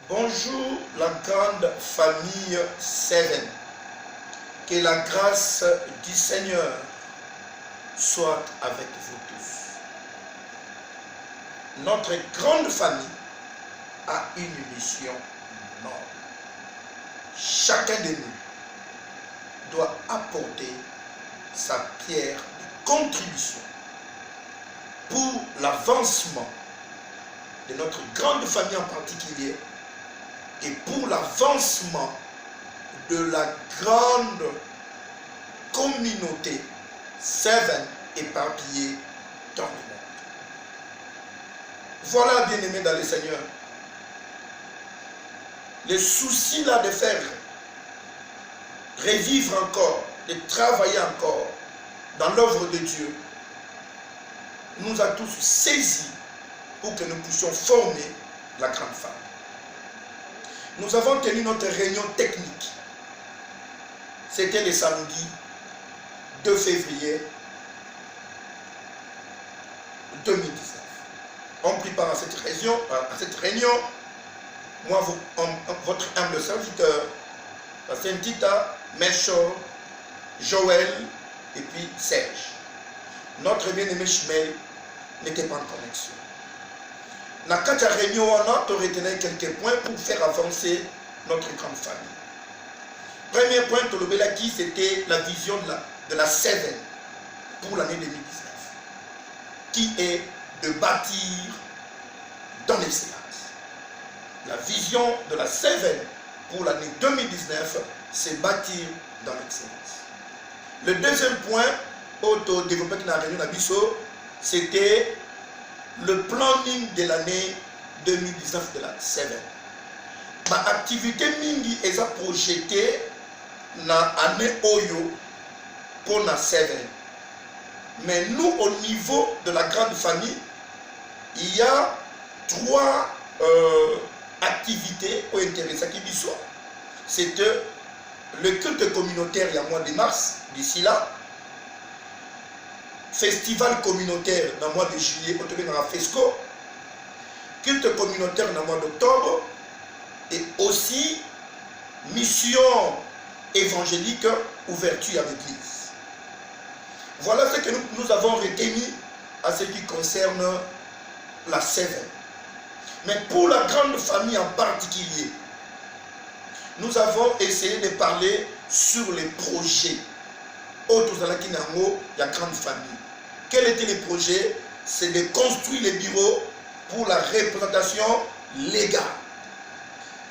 Bonjour la grande famille Seven. Que la grâce du Seigneur soit avec vous tous. Notre grande famille a une mission noble. Chacun de nous doit apporter sa pierre de contribution pour l'avancement de notre grande famille en particulier et pour l'avancement de la grande communauté Seven éparpillée dans le monde. Voilà, bien-aimés dans le Seigneur, le souci là de faire revivre encore, de travailler encore dans l'œuvre de Dieu, nous a tous saisis pour que nous puissions former la grande famille. Nous avons tenu notre réunion technique. C'était le samedi 2 février 2019. On prit part à cette réunion. Moi, votre humble serviteur, Saint-Tita, Melchor, Joël et puis Serge. Notre bien-aimé Shmuel n'était pas en connexion. Dans la réunion, on a retenu quelques points pour faire avancer notre grande famille. Premier point, Tolobelaki, c'était la vision de la Seven pour l'année 2019, qui est de bâtir dans l'excellence. La vision de la Seven pour l'année 2019, c'est bâtir dans l'excellence. Le deuxième point, auto-développé qui n'a réuni Nabiso, c'était le planning de l'année 2019 de la Seven. Ma activité mingi est projetée dans l'année Oyo pour la Seven. Mais nous, au niveau de la grande famille, il y a 3 activités ou intéressantes qui sont. C'est le culte communautaire il y a mois de mars, d'ici là. Festival communautaire dans le mois de juillet, au dans la FESCO. Culte communautaire dans le mois d'octobre. Et aussi mission évangélique, ouverture à l'église. Voilà ce que nous avons retenu à ce qui concerne la Seven. Mais pour la grande famille en particulier, nous avons essayé de parler sur les projets. Autres Alakinamo, la grande famille. Quels étaient les projets? C'est de construire les bureaux pour la représentation légale.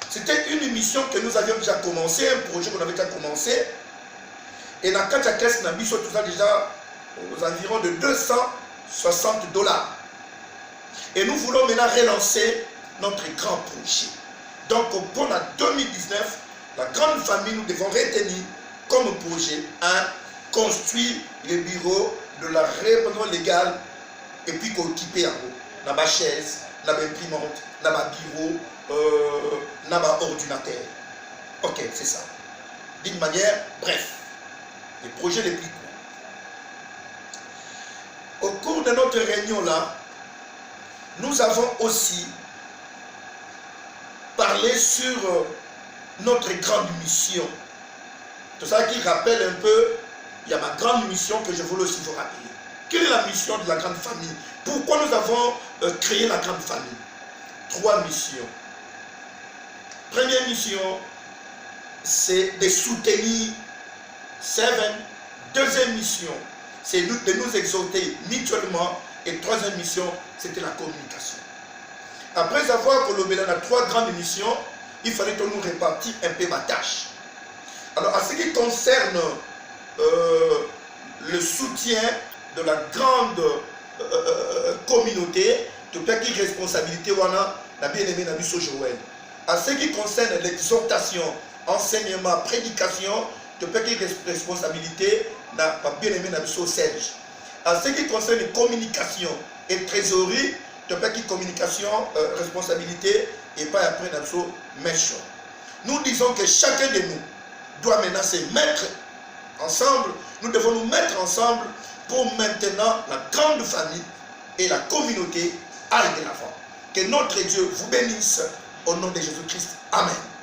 C'était une mission que nous avions déjà commencé, un projet qu'on avait déjà commencé. Et dans le caisse, nous avons déjà aux environs de $260. Et nous voulons maintenant relancer notre grand projet. Donc pour la 2019, la grande famille, nous devons retenir comme projet construire les bureaux de la représentation légale et puis qu'occuper en haut. Dans ma chaise, dans ma imprimante, dans ma bureau, dans ma ordinateur. Ok, c'est ça. D'une manière, bref, les projets les plus courts. Au cours de notre réunion là, nous avons aussi parlé sur notre grande mission. Tout ça qui rappelle un peu, il y a ma grande mission que je voulais aussi vous rappeler. Quelle est la mission de la grande famille? Pourquoi nous avons créé la grande famille? 3 missions. Première mission, c'est de soutenir Seven. Deuxième mission, c'est de nous exhorter mutuellement. Et troisième mission, c'était la communication. Après avoir collaboré dans 3 grandes missions, il fallait que nous répartir un peu ma tâche. Alors, à ce qui concerne le soutien de la grande communauté, de petite responsabilité, la bien-aimé Nabiso Joël. À ce qui concerne l'exhortation, enseignement, prédication, de petite responsabilité, la bien-aimé Nabiso Serge. À ce qui concerne les communications et trésorerie, de petite communication, responsabilité, et pas après Nabiso Melchor. Nous disons que chacun de nous doit maintenant se mettre ensemble, nous devons nous mettre ensemble pour maintenant la grande famille et la communauté aillent de l'avant. Que notre Dieu vous bénisse au nom de Jésus-Christ. Amen.